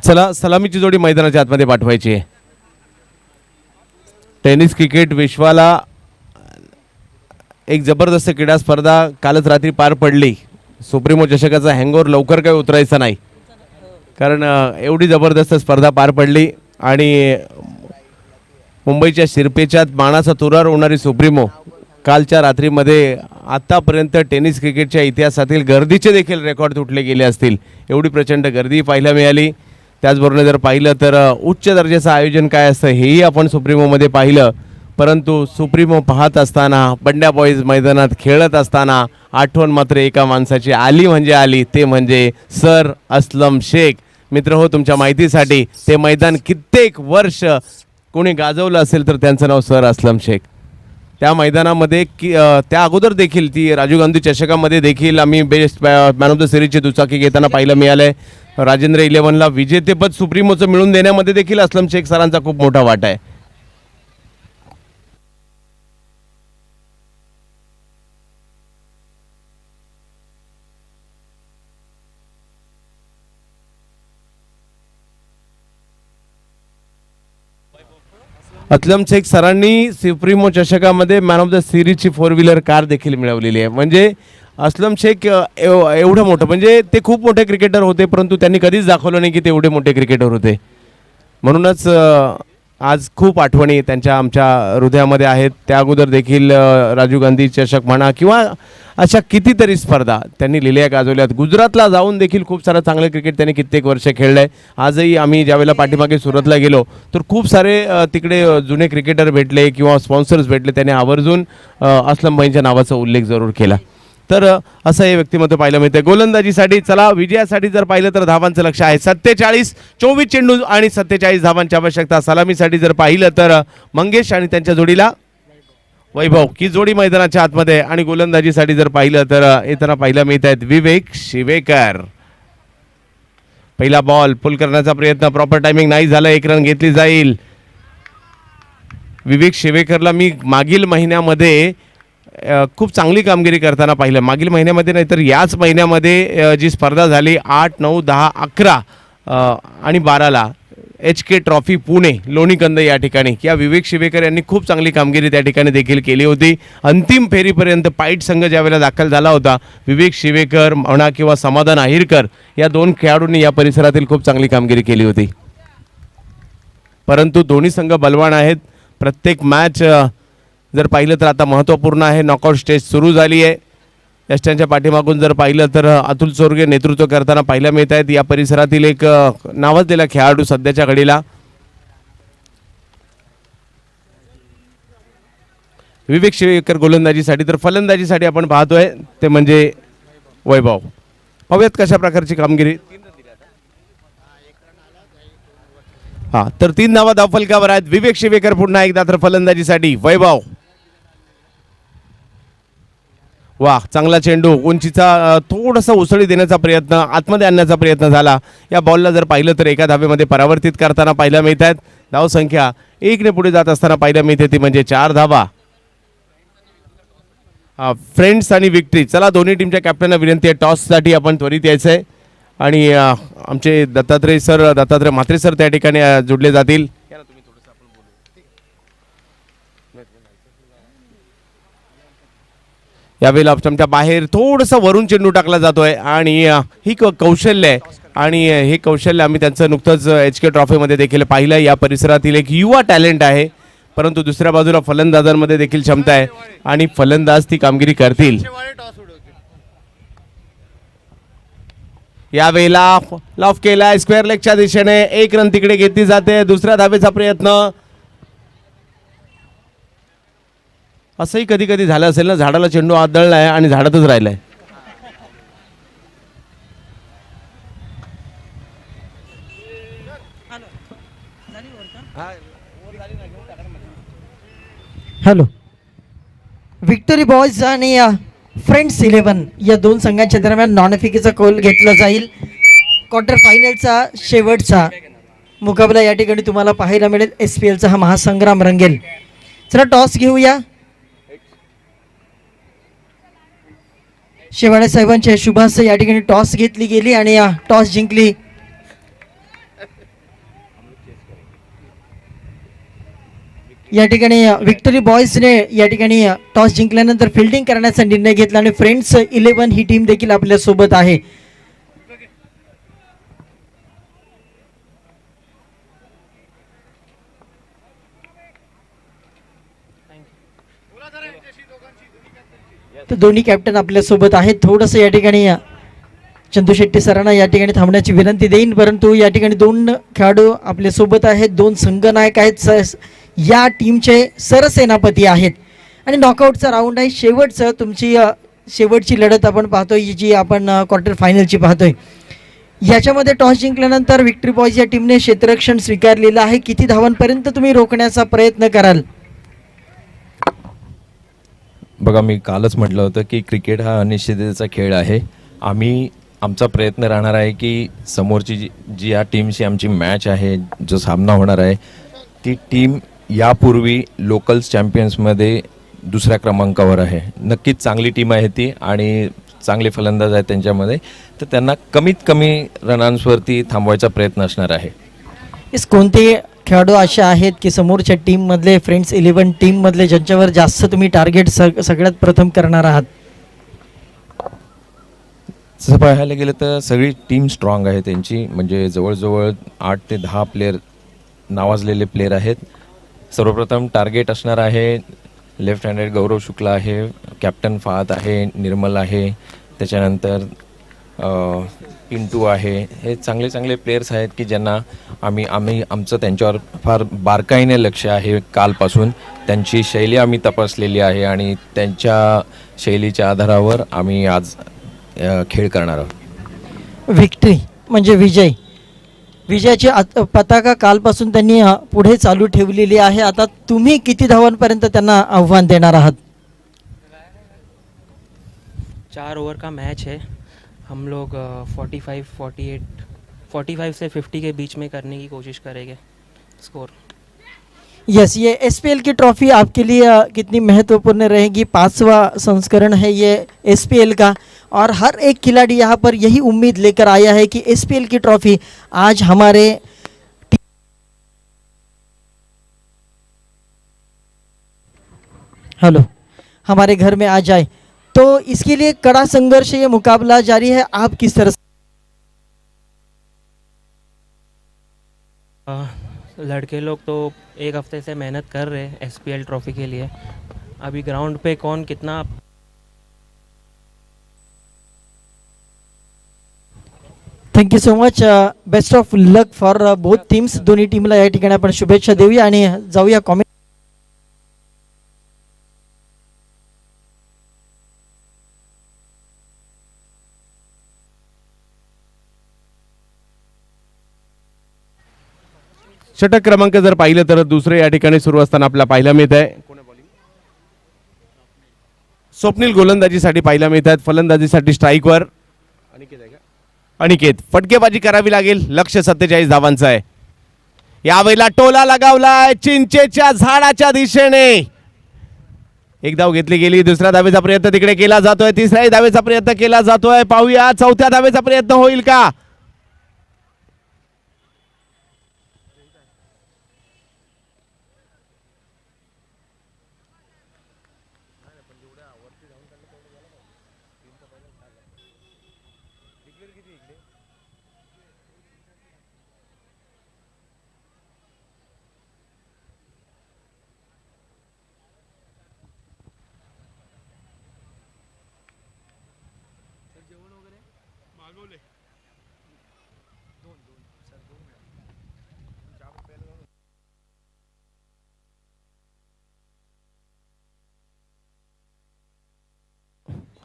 चला सलामीची जोडी मैदानाच्या आतमध्ये पाठवायची आहे. टेनिस क्रिकेट विश्वाला एक जबरदस्त क्रीडा स्पर्धा कालच रात्री पार पडली. सुप्रीमो चषकाचा हँगओव्हर लवकर काही उतरायचा नाही, कारण एवढी जबरदस्त स्पर्धा पार पडली आणि मुंबईच्या शिरपेच्यात बाणाचा तुरार होणारी सुप्रीमो कालच्या रात्रीमध्ये आत्तापर्यंत टेनिस क्रिकेटच्या इतिहासातील गर्दीचे देखील रेकॉर्ड तुटले गेले असतील. एवढी प्रचंड गर्दी पाहायला मिळाली. त्याचबरोबर जर पाहिलं तर उच्च दर्जाचं आयोजन काय असतं हेही आपण सुप्रीमोमध्ये पाहिलं. परंतु सुप्रीमो पाहत असताना, बंड्या बॉईज मैदानात खेळत असताना आठवण मात्र एका माणसाची आली म्हणजे आली, ते म्हणजे सर असलम शेख. मित्र हो, तुमच्या माहितीसाठी ते मैदान कित्येक वर्ष कोणी गाजवलं असेल तर त्यांचं नाव सर असलम शेख. त्या मैदानामध्ये त्या अगोदर देखील ती राजीव गांधी चषकामध्ये देखील आम्ही बेस्ट मॅन ऑफ द सिरीजची दुचाकी घेताना पाहायला मिळालं. राजेंद्र 11ला विजेतेपद सुप्रीमोचं मिळून देण्यामध्ये देखील असलम शेख सरांचा खूप मोठा वाटा आहे. असलम शेख सरांनी सुप्रीमो चषकामध्ये मॅन ऑफ द सिरीजची 4 व्हीलर कार देखील मिळवलेली आहे. म्हणजे असलम शेख एवढं मोठं, म्हणजे ते खूप मोठे क्रिकेटर होते, परंतु त्यांनी कधीच दाखवलं नाही की ते एवढे मोठे क्रिकेटर होते. म्हणूनच आज खूप आठवणी त्यांच्या आमच्या हृदयामध्ये आहेत. त्या अगोदर देखील राजीव गांधी चषक म्हणा किंवा अशा कितीतरी स्पर्धा त्यांनी लिहिल्या गाजवल्यात. गुजरातला जाऊन देखील खूप सारं चांगलं क्रिकेट त्यांनी कित्येक वर्ष खेळलं आहे. आजही आम्ही ज्यावेळेला पाठीमागे सुरतला गेलो तर खूप सारे तिकडे जुने क्रिकेटर भेटले किंवा स्पॉन्सर्स भेटले, त्याने आवर्जून असलम भाईंच्या नावाचा उल्लेख जरूर केला. तर असं हे व्यक्तिमत्व पाहायला मिळते. गोलंदाजीसाठी चला विजयासाठी जर पाहिलं तर धावांचं लक्ष आहे 47. 24 चेंडू आणि 47 धावांची आवश्यकता. सलामीसाठी जर पाहिलं तर मंगेश आणि त्यांच्या जोडीला वैभव की जोडी मैदानाच्या आतमध्ये. आणि गोलंदाजीसाठी जर पाहिलं तर येताना पाहायला मिळत आहेत विवेक शिवेकर. पहिला बॉल पुल करण्याचा प्रयत्न, प्रॉपर टायमिंग नाही झालं, 1 रन घेतली जाईल. विवेक शिवेकरला मी मागील महिन्यामध्ये खूप चांगली कामगिरी करताना पाहिलं. मागील महिन्यामध्ये नाही तर याच महिन्यामध्ये जी स्पर्धा झाली 8, 9, 10, 11 आणि 12ला HK ट्रॉफी पुणे लोणीकंद या ठिकाणी, या विवेक शिवेकर यांनी खूप चांगली कामगिरी त्या ठिकाणी देखील केली होती. अंतिम फेरीपर्यंत पाईट संघ ज्यावेळेला दाखल झाला होता, विवेक शिवेकर म्हणा किंवा समाधान अहिरकर या 2 खेळाडूंनी या परिसरातील खूप चांगली कामगिरी केली होती. परंतु दोन्ही संघ बलवान आहेत. प्रत्येक मॅच जर पाहिलं तर आता महत्त्वपूर्ण आहे. नॉकआउट स्टेज सुरू झाली आहे. यष्ट्यांच्या पाठीमागून जर पाहिलं तर अतुल चोरगे नेतृत्व करताना पाहायला मिळत आहेत. या परिसरातील एक नावाजलेला खेळाडू सध्याच्या घडीला. विवेक शिवेकर गोलंदाजीसाठी, तर फलंदाजीसाठी आपण पाहतोय ते म्हणजे वैभव. पाहूयात कशा प्रकारची कामगिरी. हा, तर 3 धावा धावफलकावर आहेत. विवेक शिवेकर पुन्हा एकदा, तर फलंदाजीसाठी वैभव. वा, चांगला चेंडू, उंचीचा थोडासा उसळी देण्याचा प्रयत्न, आतमध्ये आणण्याचा प्रयत्न झाला. या बॉलला जर पाहिलं तर एका धावेमध्ये परावर्तित करताना पाहायला मिळत आहेत. धावसंख्या 1 ने पुढे जात असताना पाहायला मिळते ती म्हणजे 4 धावा. फ्रेंड्स आणि विक्ट्री. चला, दोन्ही टीमच्या कॅप्टनना विनंती आहे टॉससाठी आपण त्वरित यायचं आहे आणि आमचे दत्तात्रय म्हात्रे सर त्या ठिकाणी जुडले जातील. यावेळेला आमच्या बाहेर थोडंसं वरून चेंडू टाकला जातोय आणि ही कौशल्य आहे आणि हे कौशल्य आम्ही त्यांचं नुकतंच HK ट्रॉफीमध्ये देखील पाहिलं. या परिसरातील एक युवा टॅलेंट आहे, परंतु दुसऱ्या बाजूला फलंदाजांमध्ये देखील क्षमता आहे आणि फलंदाज ती कामगिरी करतील. यावेळेला लॉफ केला स्क्वेअर लेगच्या दिशेने, 1 रन तिकडे घेतली जाते. दुसऱ्या धावेचा प्रयत्न. असंही कधी कधी झालं असेल ना, झाडाला चेंडू आदळलाय आणि झाडातच राहिलाय. हॅलो, विक्टरी बॉयज आणि फ्रेंड्स 11 या 2 संघांच्या दरम्यान नॉनफिकीचा कौल घेतला जाईल. क्वार्टर फायनलचा शेवटचा मुकाबला या ठिकाणी तुम्हाला पाहायला मिळेल. SPLचा हा महासंग्राम रंगेल. चला टॉस घेऊया. शेवाळे साहेबांच्या शुभास या ठिकाणी टॉस घेतली गेली आणि टॉस जिंकली या ठिकाणी विक्टरी बॉयजने या ठिकाणी टॉस जिंकल्यानंतर फिल्डिंग करण्याचा निर्णय घेतला आणि फ्रेंड्स 11 ही टीम देखील आपल्या सोबत आहे. तर दोन्ही कॅप्टन आपल्या सोबत आहेत. थोडंसं या ठिकाणी चंदू शेट्टी सरांना या ठिकाणी थांबण्याची विनंती देईन, परंतु या ठिकाणी 2 खेळाडू आपल्या सोबत आहेत, 2 संघनायक आहेत, या टीमचे सरसेनापती आहेत आणि नॉकआउटचा राऊंड आहे. शेवटचं तुमची शेवटची लढत आपण पाहतोय, जी आपण क्वार्टर फायनलची पाहतोय. याच्यामध्ये टॉस जिंकल्यानंतर विक्टरी बॉयज या टीमने क्षेत्ररक्षण स्वीकारलेलं आहे. किती धावांपर्यंत तुम्ही रोखण्याचा प्रयत्न कराल? बघा, मी कालच म्हटलं होतं की क्रिकेट हा अनिश्चिततेचा खेळ आहे. आमचा प्रयत्न राहणार आहे की समोरची जी या टीमशी आमची मॅच आहे, जो सामना होणार आहे, ती टीम यापूर्वी लोकल्स चॅम्पियन्समध्ये 2ऱ्या क्रमांकावर आहे. नक्कीच चांगली टीम आहे ती आणि चांगले फलंदाज आहेत त्यांच्यामध्ये, तर त्यांना कमीत कमी रनांसवरती थांबवायचा प्रयत्न असणार आहे. इस कोणते खेळाडू असे आहेत की समोरच्या टीममधले, फ्रेंड्स 11 टीममधले, ज्यांच्यावर जास्त तुम्ही टार्गेट सगळ्यात प्रथम करणार आहात? तसं पाहायला गेलं तर सगळी टीम स्ट्रॉंग आहे त्यांची, म्हणजे जवळजवळ 8 ते 10 प्लेयर नावाजलेले प्लेयर आहेत. सर्वप्रथम टार्गेट असणार आहे लेफ्ट हँडेड गौरव शुक्ला आहे, कॅप्टन फहाद आहे, निर्मल आहे, त्याच्यानंतर पिंटू आहे. हे चांगले चांगले प्लेयर्स आहेत की ज्यांना आमचं त्यांच्यावर फार बारकाईने लक्ष आहे. कालपासून त्यांची शैली आम्ही तपासलेली आहे आणि त्यांच्या शैलीच्या आधारावर आम्ही आज खेळ करणार आहोत. विक्ट्री म्हणजे विजयाची पताका कालपासून त्यांनी पुढे चालू ठेवलेली आहे. आता तुम्ही किती धावांपर्यंत त्यांना आव्हान देणार आहात? 4 ओवर का मैच है. हम लोग 45 से 50 के बीच में करने की कोशिश करेंगे स्कोर. यस, ये एसपीएल की ट्रॉफी आपके लिए कितनी महत्वपूर्ण रहेगी? 5वां संस्करण है ये एसपीएल का, और हर एक खिलाड़ी यहाँ पर यही उम्मीद लेकर आया है कि एसपीएल की ट्रॉफी आज हमारे घर में आ जाए. तो इसके लिए कड़ा संघर्ष, ये मुकाबला जारी है. आप किस तरह लड़के लोग तो 1 हफ्ते से मेहनत कर रहे हैं एसपीएल ट्रॉफी के लिए. अभी ग्राउंड पे कौन कितना thank you so much. Best of luck for both teams. दोन्ही टीमला या ठिकाणी आपण शुभेच्छा देऊया आणि जाऊया कॉमेंट. षटक क्रमांक जर पाहिलं तर दुसरे या ठिकाणी सुरू असताना आपल्याला पाहायला मिळत आहे स्वप्नील गोलंदाजीसाठी पाहायला मिळत आहेत. फलंदाजीसाठी स्ट्राईकवर अनिकेत. फटकेबाजी करावी लागेल. लक्ष्य 47 धावांचं आहे. यावेळेला टोला लगावलाय चिंचेच्या झाडाच्या दिशेने. एक धाव घेतली गेली. दुसऱ्या धावेचा प्रयत्न तिकडे केला जातोय. तिसऱ्या धावेचा प्रयत्न केला जातोय. पाहूया चौथ्या धावेचा प्रयत्न होईल का?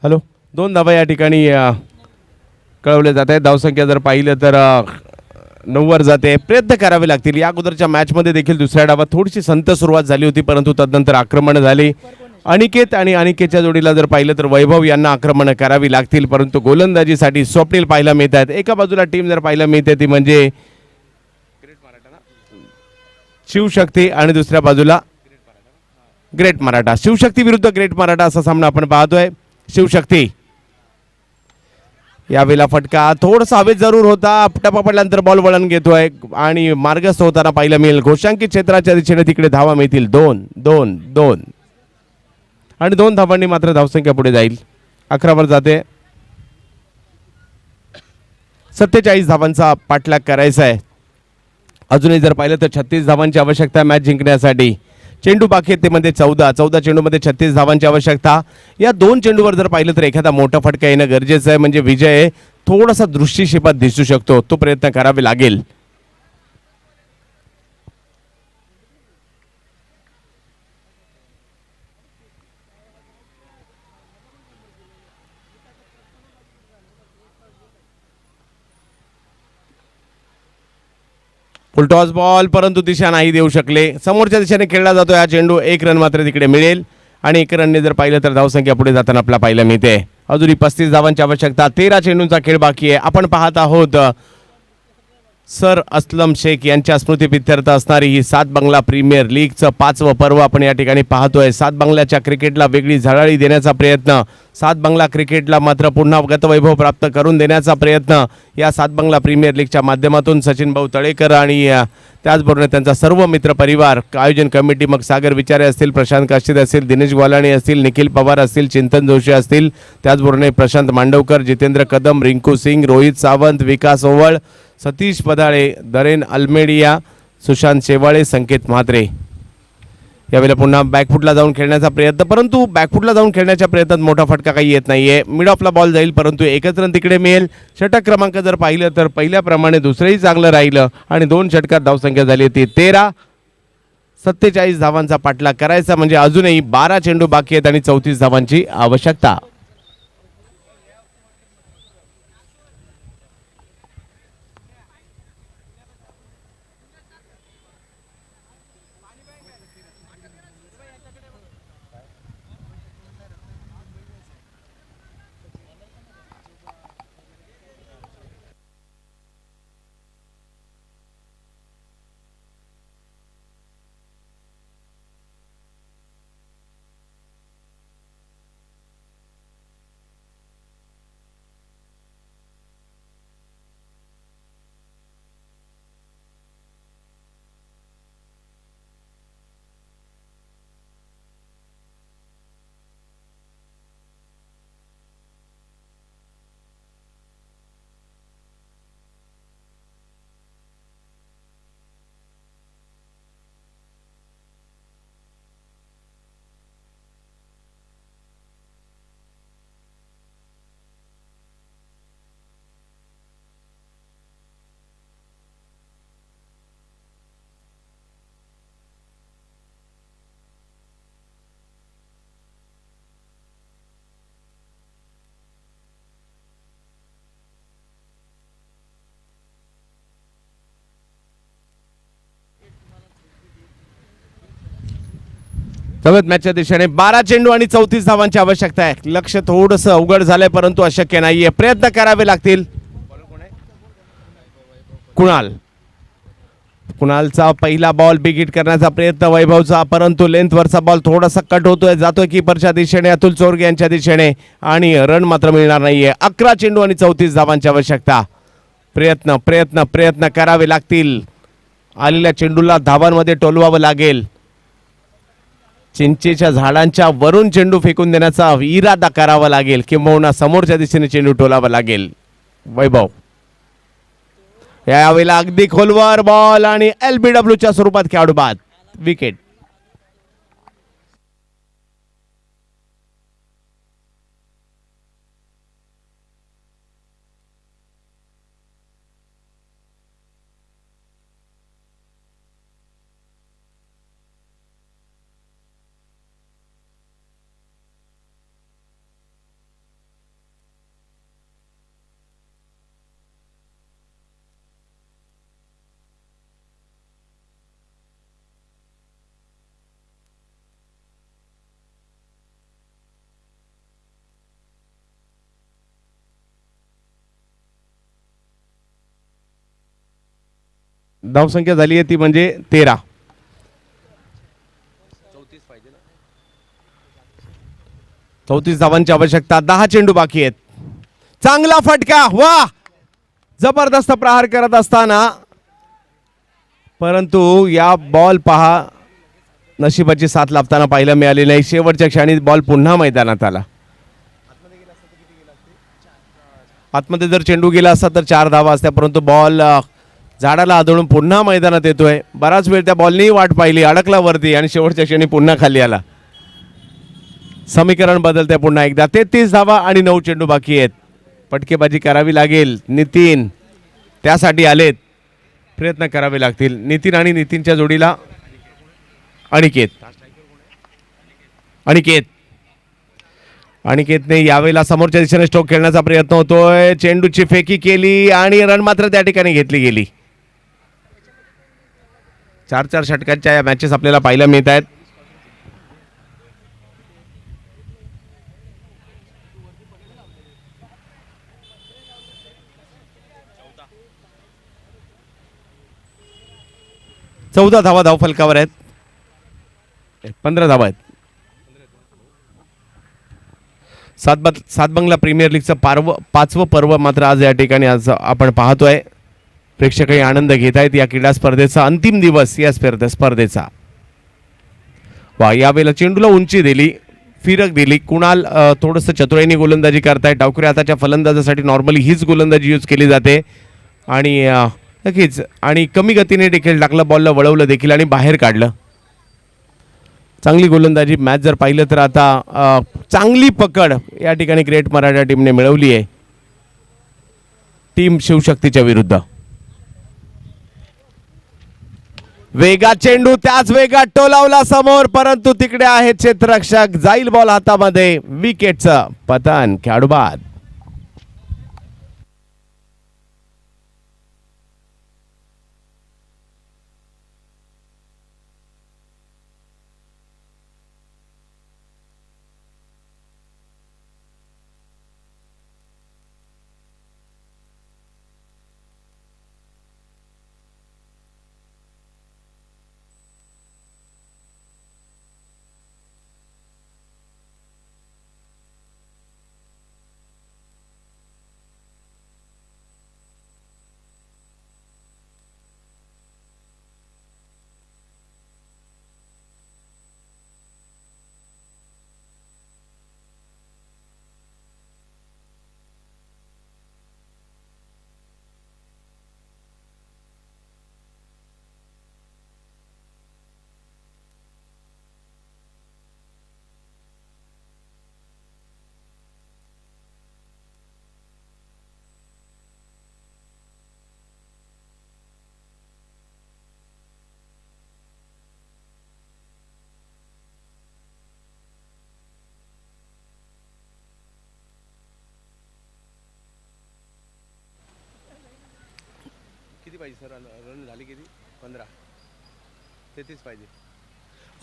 हॅलो. 2 धावा या ठिकाणी कळवले जात आहेत. धावसंख्या जर पाहिलं तर 9 वर जाते. प्रयत्न करावे लागतील. या अगोदरच्या मॅचमध्ये देखील दुसऱ्या डावात थोडीशी संत सुरुवात झाली होती, परंतु तदनंतर आक्रमण झाली. अनिकेत आणि अनिकेतच्या जोडीला जर पाहिलं तर वैभव यांना आक्रमण करावी लागतील, परंतु गोलंदाजीसाठी स्वप्नील पाहायला मिळत आहेत. एका बाजूला टीम जर पाहायला मिळते ती म्हणजे शिवशक्ती आणि दुसऱ्या बाजूला ग्रेट मराठा. शिवशक्ती विरुद्ध ग्रेट मराठा असा सामना आपण पाहतोय. शिवशक्ती यावेळेला फटका थोडासा हवेत जरूर होता, टप्पा पडल्यानंतर बॉल वळण घेतोय आणि मार्गस्थ होताना पाहिलं मिळेल. घोषांकित क्षेत्राच्या दिशेने तिकडे धावा मिळतील 2 आणि 2 धावांनी मात्र धावसंख्या पुढे जाईल. 11 वर जाते. 47 धावांचा पाठलाग करायचा आहे. अजूनही जर पाहिलं तर 36 धावांची आवश्यकता आहे मॅच जिंकण्यासाठी. चेंडू बाकी आहेत ते मध्ये 14 चेंडूमध्ये 36 धावांची आवश्यकता. या 2 चेंडूवर जर पाहिलं तर एखादा मोठा फटका येणं गरजेचं आहे, म्हणजे विजय थोडासा दृष्टिक्षेपात दिसू शकतो. तो प्रयत्न करावे लागेल. फुलटॉस बॉल, परंतु दिशा नाही देऊ शकले. समोरच्या दिशेने खेळला जातो हा चेंडू. 1 रन मात्र तिकडे मिळेल आणि 1 रनने जर पाहिलं तर धावसंख्या पुढे जाताना आपला पाहायला मिळते. अजूनही 35 धावांची आवश्यकता. 13 चेंडूंचा खेळ बाकी आहे. आपण पाहत आहोत सर असलम शेख यांच्या स्मृतीप्रित्यर्थ असणारी ही सात बंगला प्रीमियर लीगचं 5वं पर्व आपण या ठिकाणी पाहतोय. सात बंगल्याच्या क्रिकेटला वेगळी झळाळी देण्याचा प्रयत्न, सात बंगला क्रिकेटला मात्र पुन्हा गतवैभव प्राप्त करून देण्याचा प्रयत्न या सात बंगला प्रीमियर लीगच्या माध्यमातून सचिन भाऊ तळेकर आणि त्याचबरोबर त्यांचा सर्व मित्र परिवार, आयोजन कमिटी, मग सागर विचारे असतील, प्रशांत काशीद असतील, दिनेश ग्वालाणी असतील, निखिल पवार असतील, चिंतन जोशी असतील, त्याचबरोबर प्रशांत मांडवकर, जितेंद्र कदम, रिंकू सिंग, रोहित सावंत, विकास ओवळ, सतीश पदाळे, दरेन अल्मेडिया, सुशांत शेवाळे, संकेत म्हात्रे. यावेळेला पुन्हा बॅकफुटला जाऊन खेळण्याचा प्रयत्न, परंतु बॅकफुटला जाऊन खेळण्याच्या प्रयत्नात मोठा फटका काही येत नाहीये. मिड ऑफला बॉल जाईल, परंतु एकच रन तिकडे मिळेल. षटक क्रमांक जर पाहिलं तर पहिल्याप्रमाणे दुसरंही चांगलं राहिलं आणि 2 षटकात धावसंख्या झाली ती 13. 47 धावांचा पाठलाग करायचा, म्हणजे अजूनही 12 चेंडू बाकी आहेत आणि 34 धावांची आवश्यकता. सगळ्यात मॅचच्या दिशेने 12 चेंडू आणि 34 धावांची आवश्यकता आहे. लक्ष थोडंसं अवघड झालंय, परंतु अशक्य नाहीये. प्रयत्न करावे लागतील. कुणालचा पहिला बॉल बिग हिट करण्याचा प्रयत्न वैभवचा, परंतु लेंथवरचा बॉल थोडासा कट होतोय, जातोय कीपरच्या दिशेने, अतुल चोरगे यांच्या दिशेने आणि रन मात्र मिळणार नाहीये. 11 चेंडू आणि 34 धावांची आवश्यकता. प्रयत्न प्रयत्न प्रयत्न करावे लागतील. आलेल्या चेंडूला धावांमध्ये टोलवावं लागेल. चिंचेच्या झाडांच्या वरून चेंडू फेकून देण्याचा इरादा करावा लागेल, किंबहुना समोरच्या दिशेने चेंडू टोलावा लागेल. वैभव यावेळेला अगदी खोलवर बॉल आणि LBWच्या स्वरूपात खेळाडू बाद, विकेट. धावसंख्या झाली आहे ती म्हणजे 13. 34 धावांची आवश्यकता. 10 चेंडू बाकी आहेत. चांगला फटका, वा जबरदस्त प्रहार करत असताना, परंतु या बॉल पहा नशिबाची साथ लाभताना पाहायला मिळाली नाही. शेवटच्या क्षणी बॉल पुन्हा मैदानात आला. आतमध्ये जर चेंडू गेला असता तर 4 धावा असत्या, परंतु बॉल झाडाला आदळून पुन्हा मैदानात येतोय. बराच वेळ त्या बॉलनी वाट पाहिली, अडकला वरती आणि शेवटच्या क्षणी पुन्हा खाली आला. समीकरण बदलते पुन्हा एकदा. 33 धावा आणि 9 चेंडू बाकी आहेत. फटकेबाजी करावी लागेल. नितीन त्यासाठी आलेत, प्रयत्न करावे लागतील. नितीन आणि नितीनच्या जोडीला अनिकेत. अनिकेतने यावेळेला समोरच्या दिशेने स्ट्रोक खेळण्याचा प्रयत्न होतोय. चेंडूची फेकी केली आणि रन मात्र त्या ठिकाणी घेतली गेली. 4 षटकांच्या या मॅचेस आपल्याला पाहायला मिळत आहेत. चौदा धावा धावफलकावर आहेत. 15 धावा आहेत. सातबंगला प्रीमियर लीगचं 5वं पर्व मात्र आज या ठिकाणी आज आपण पाहतोय. प्रेक्षकही आनंद घेत आहेत या क्रीडा स्पर्धेचा अंतिम दिवस या स्पर्धेचा. वा यावेळेला चेंडूला उंची दिली, फिरक दिली. कुणाल थोडंसं चतुराईने गोलंदाजी करतायत. डावखुऱ्या हाताच्या फलंदाजासाठी नॉर्मली हीच गोलंदाजी यूज केली जाते आणि नक्कीच आणि कमी गतीने देखील टाकलं, बॉलला वळवलं देखील आणि बाहेर काढलं. चांगली गोलंदाजी मॅच जर पाहिलं तर आता चांगली पकड या ठिकाणी ग्रेट मराठा टीमने मिळवली आहे टीम शिवशक्तीच्या विरुद्ध. वेगात चेंडू, त्याच वेगात टोलावला समोर, परंतु तिकडे आहे क्षेत्ररक्षक. जाईल बॉल हातामध्ये. विकेटचं पतन. खेळाडू बाद.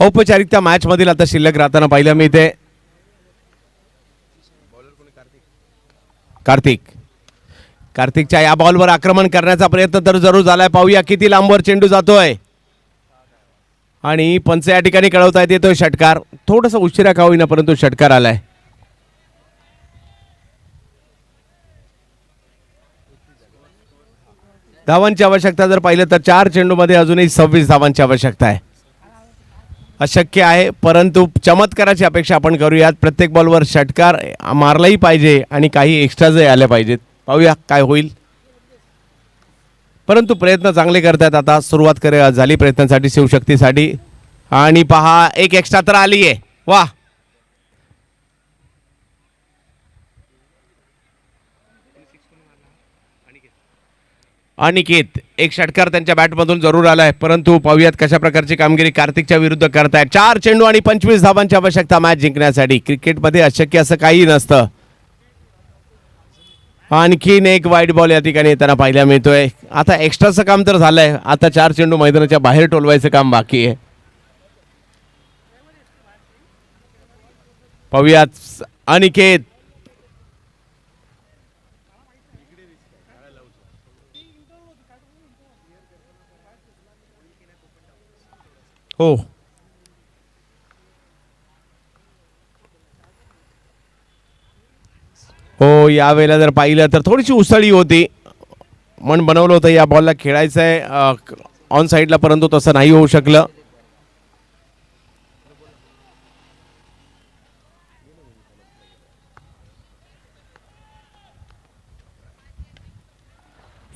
औपचारिकता मॅच मधील आता शिल्लक राहताना पाहिलं मिळते. कार्तिकच्या या बॉलवर आक्रमण करण्याचा प्रयत्न तर जरूर झालाय. पाहूया किती लांबवर चेंडू जातोय आणि पंच या ठिकाणी कळवता येतोय षटकार. थोडस उशिरा का होईना परंतु षटकार आलाय. धावांची आवश्यकता जर पाहिलं तर 4 चेंडूमध्ये अजूनही 26 धावांची आवश्यकता आहे. अशक्य आहे परंतु चमत्काराची अपेक्षा आपण करूयात. प्रत्येक बॉलवर षटकार मारलाही पाहिजे आणि काही एक्स्ट्राजही आल्या पाहिजेत. पाहूया काय होईल, परंतु प्रयत्न चांगले करतात. आता सुरुवात झाली प्रयत्नांसाठी शिवशक्तीसाठी आणि पहा एक एक्स्ट्रा तर आली आहे. वा अनिकेत एक षटकार त्यांच्या बॅटमधून जरूर आलाय, परंतु पाहूयात कशा प्रकारची कामगिरी कार्तिकच्या विरुद्ध करतायत. 4 चेंडू आणि 25 धावांची आवश्यकता मॅच जिंकण्यासाठी. क्रिकेटमध्ये अशक्य असं काही नसतं. आणखीन एक वाईट बॉल या ठिकाणी येताना पाहायला मिळतोय. आता एक्स्ट्राचं काम तर झालंय, आता 4 चेंडू मैदानाच्या बाहेर टोलवायचं काम बाकी आहे. पाहूयात अनिकेत हो हो, यावेळेला जर पाहिलं तर थोडीशी उसळी होती. मन बनवलं होतं या बॉलला खेळायचं आहे ऑन साईडला, परंतु तसं नाही होऊ शकलं.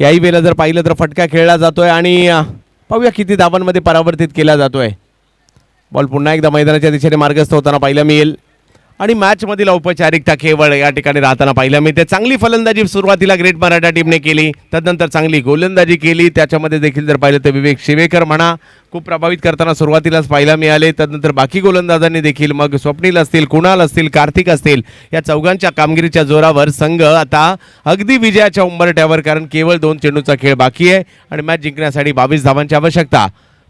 याही वेळेला जर पाहिलं तर फटका खेळला जातोय आणि पाहूया किती धावांमध्ये परावर्तित केला जातोय. बॉल पुन्हा एकदा मैदानाच्या दिशेने मार्गस्थ होताना पाहायला मिळेल आणि मॅचमधील औपचारिकता केवळ या ठिकाणी राहताना पाहायला मिळते. चांगली फलंदाजी सुरुवातीला ग्रेट मराठा टीमने केली, तदनंतर चांगली गोलंदाजी केली. त्याच्यामध्ये देखील जर पाहिलं तर विवेक शिवेकर म्हणा खूप प्रभावित करताना सुरुवातीलाच पाहायला मिळाले. तदनंतर बाकी गोलंदाजांनी देखील, मग स्वप्नील असतील, कुणाल असतील, कार्तिक असतील, या चौघांच्या कामगिरीच्या जोरावर संघ आता अगदी विजयाच्या उंबरठ्यावर, कारण केवळ 2 चेंडूचा खेळ बाकी आहे आणि मॅच जिंकण्यासाठी 22 धावांची आवश्यकता.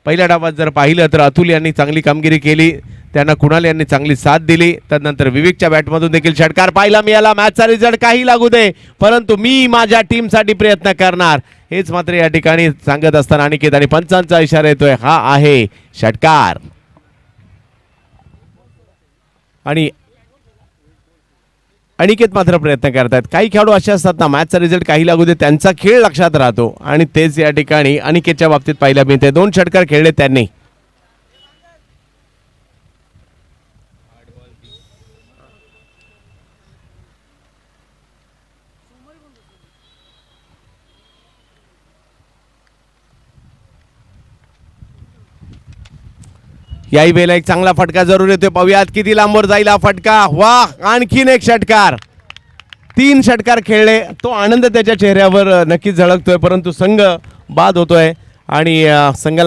पहिल्या डावात जर पाहिलं तर अतुल यांनी चांगली कामगिरी केली, त्यांना कुणाल यांनी चांगली साथ दिली. त्यानंतर विवेकच्या बॅटमधून देखील षटकार पाहायला मिळाला. मॅचचा रिझल्ट काही लागू दे, परंतु मी माझ्या टीमसाठी प्रयत्न करणार, हेच मात्र या ठिकाणी सांगत असताना अनिकेत आणि पंचांचा इशारा येतोय, हा आहे षटकार. आणि अनिकेत मात्र प्रयत्न करतात. काही खेळाडू असे असतात ना, मॅचचा रिझल्ट काही लागू दे, त्यांचा खेळ लक्षात राहतो आणि तेच या ठिकाणी अनिकेतच्या बाबतीत पाहायला मिळते. 2 षटकार खेळले त्यांनी. याही वेळेला एक चांगला फटका जरूर येतोय. पाहूयात किती लांबवर जाईल हा फटका. वाह, आणखीन एक षटकार. 3 षटकार खेळले, तो आनंद त्याच्या चेहऱ्यावर नक्कीच झळकतोय, परंतु संघ बाद होतोय आणि संघाला